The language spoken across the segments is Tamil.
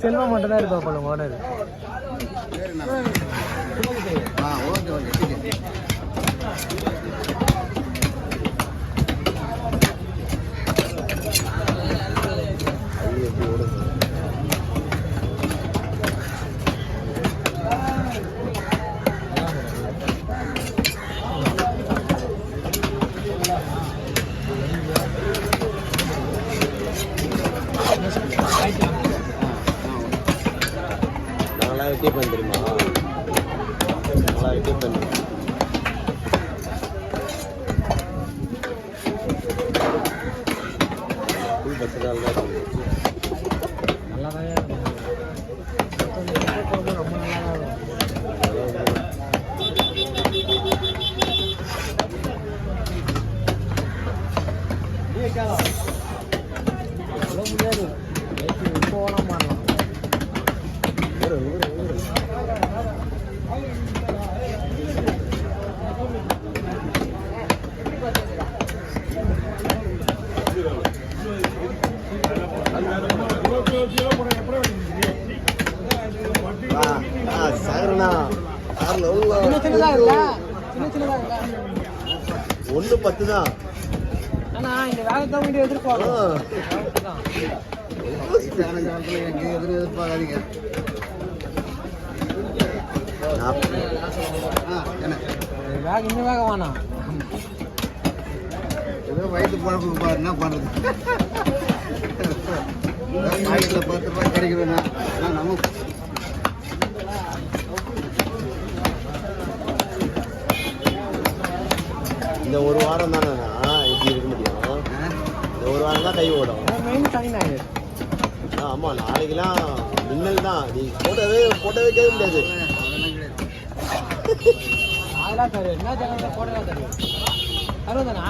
செல்வம் மட்டும் தான் இருப்பா போல ஓனர். ஓகே ஓகே நாங்களாம் வெட்டி பண்ண தெரியுமா? நாங்களாம் வெட்டி பண்ண பத்து நாள் தான் நல்லா தான் ரொம்ப நல்லா தான் முடியாது. போனா மாறலாம். ஒன்று 10 தான். இந்த வேகத்தான் வீடியோ எதிர்பார்க்கலாம். எதிர்பார்க்காதீங்க. வேகம் இன்னும் வேகம் வேணாம். ஏதோ வயிற்று பழப்புக்கு பாரு என்ன பண்ணுறது. பாக்கெட்டில் 10 ரூபாய் கிடைக்குதுண்ணா நமக்கு இந்த ஒரு வாரம் தானே இப்படி இருக்க முடியும். இந்த ஒரு வாரம் தான் கை ஓடும். ஆமாம் நாளைக்கெல்லாம் மின்னல் தான். நீ போட்டவே கேட்க முடியாது. அதெல்லாம் தருவேன். என்ன ஜனங்கள் போட்டெல்லாம் தருவேன். தருவதானா?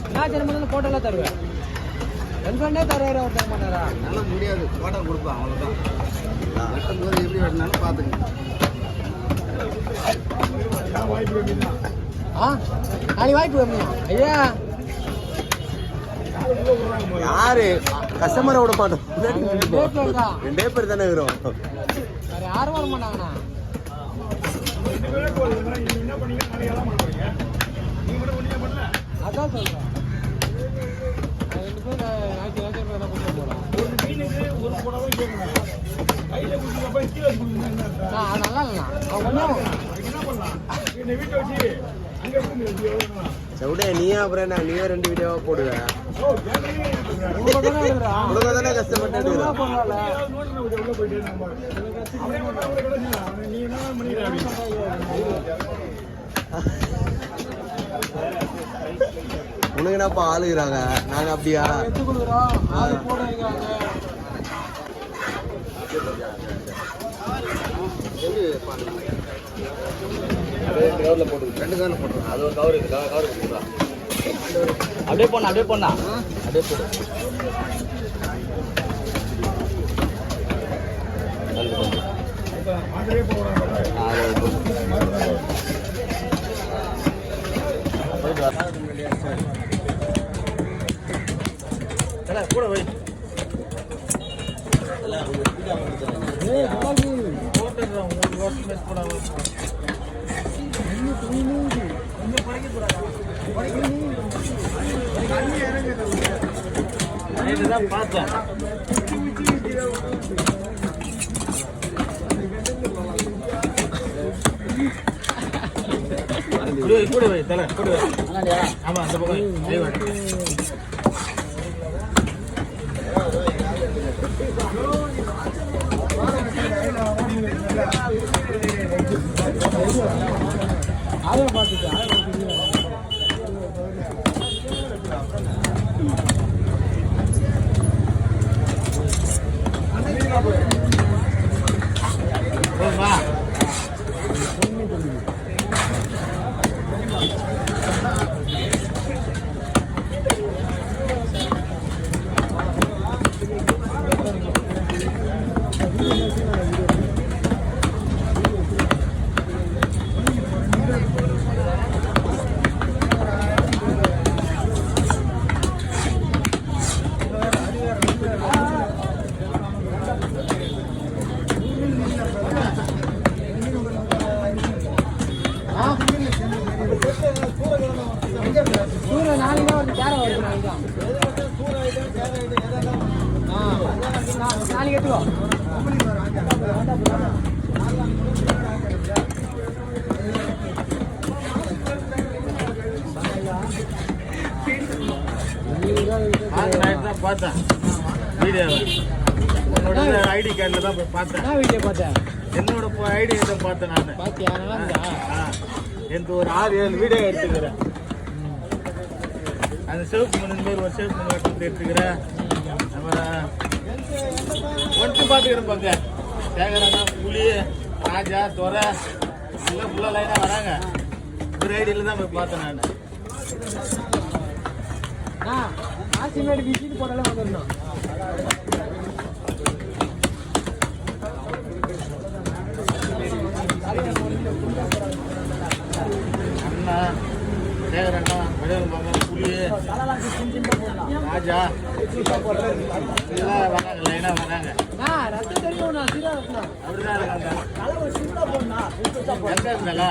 என்ன ஜனமெல்லாம் போட்டெல்லாம் தருவேன். ரெண்டு தருவாரு அவர் தர மாட்டாரா? நல்லா முடியாது. போட்டோ கொடுப்பேன் அவ்வளோதான். வெட்டும்போது எப்படி வெட்டினாலும் பார்த்துங்க. நாளைக்கு வாய்ப்பு வேணும் ஐயா. யாரு கஸ்டமரை விட மாட்டோம். 2 பேர் தானே இருக்கிறோம். யாரும் வர மாட்டாங்கண்ணா. அதான் சொல்றேன். 2 பேர் நல்லா இல்லைண்ணா. சவுடே நீயா அப்புறம் நீயே 2 வீடியோவா போடுவேன். உனக்கு தானே கஷ்டப்பட்டு உனக்கு என்னப்பா ஆளுகிறாங்க. நாங்க அப்படியா கவரில் போட்டு 2 கவரில் போட்டுருவோம். அது ஒரு கவர் இது கவர் கொடுத்துருவா. அப்படியே போடணும் அப்படியே போடு. கூட வை. பார்த்தேன் கூட வை தலை கூட வை. ஆமா அந்த பக்கம் அதை பார்த்துட்டு நாளைக்கு எடுத்துக்கோ. பார்த்தேன் வீடியோவை, உன்னோட ஐடி கார்டில் தான் போய் பார்த்தேன். என்ன வீடியோ பார்த்தேன்? என்னோட ஐடி கார்டை பார்த்தேன் நான். பாத்தியா? நல்லா இருந்தா? எனக்கு ஒரு 6-7 வீடியோ எடுத்துக்கிறேன். அந்த சிவப்பு மணி பேர் ஒரு சிவப்பு மணி எடுத்து எடுத்துக்கிறேன். அப்புறம் ஒன்று பார்த்துக்கிறேன். பார்க்க சேகரண்ணா, புலி, ராஜா, துறை எல்லாம் ஃபுல்லாக லைனாக வராங்க. ஒரு ஐடியில் தான் போய் பார்த்தேன் நான். ஆசிமேடு விசிட்டு போட்டாலே வந்துடணும். அண்ணா, சேகரண்ணா, வடிவல் மாமா, புலி, ராஜா எல்லாம் வராங்க, லைனாக வராங்க. ரத்தம் தெரியும். நான் சீரா இருக்கணும். அப்படிதான் இருக்காங்க. எங்க இருந்தாலா?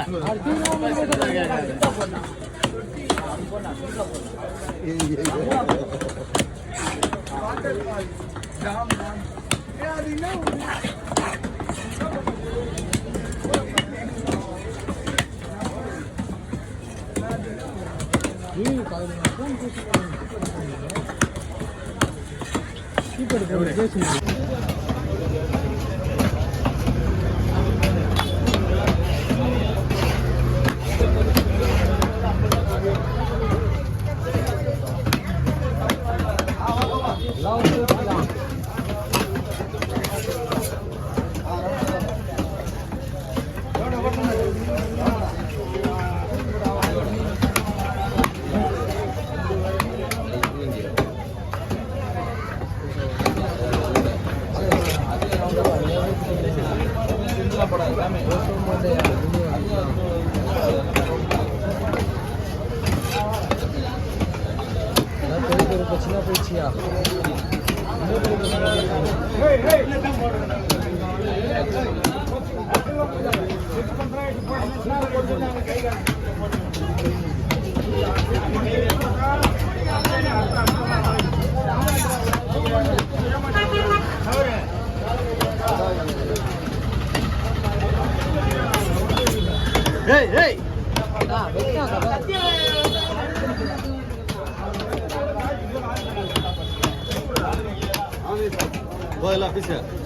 சின்ன போயிடுச்சியா? Hey, hey! Boy, la pizza.